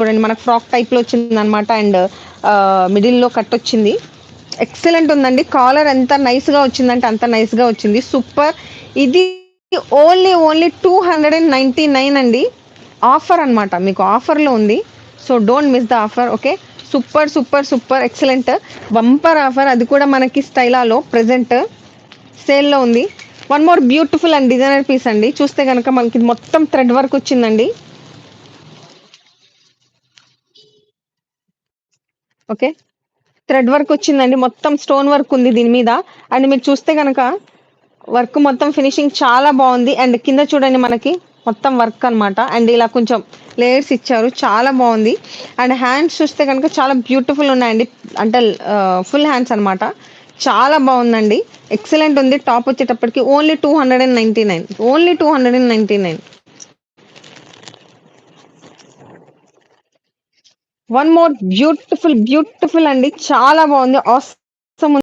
చూడండి మనకు ఫ్రాక్ టైప్లో వచ్చిందనమాట. అండ్ మిడిల్లో కట్ వచ్చింది. ఎక్సలెంట్ ఉందండి. కాలర్ ఎంత నైస్గా వచ్చిందంటే అంత నైస్గా వచ్చింది. సూపర్. ఇది ఓన్లీ 299 అండి. ఆఫర్ అనమాట, మీకు ఆఫర్లో ఉంది. So don't miss the offer. Okay, super super super excellent bumper offer. అది కూడా మనకి స్టైలాలో ప్రెజెంట్ సేల్లో ఉంది. One more beautiful and designer piece అండి. చూస్తే కనుక మనకి ఇది మొత్తం థ్రెడ్ వర్క్ వచ్చిందండి. ఓకే, థ్రెడ్ వర్క్ వచ్చిందండి. మొత్తం స్టోన్ వర్క్ ఉంది దీని మీద. అండ్ మీరు చూస్తే కనుక వర్క్ మొత్తం ఫినిషింగ్ చాలా బాగుంది. అండ్ కింద చూడండి మనకి మొత్తం వర్క్ అన్నమాట. అండ్ ఇలా కొంచెం లేయర్స్ ఇచ్చారు, చాలా బాగుంది. అండ్ హ్యాండ్స్ చూస్తే కనుక చాలా బ్యూటిఫుల్ ఉన్నాయండి. అంటే ఫుల్ హ్యాండ్స్ అన్నమాట. చాలా బాగుందండి. ఎక్సలెంట్ ఉంది. టాప్ వచ్చేటప్పటికి only 299, only 299. One more beautiful అండి, చాలా బాగుంది.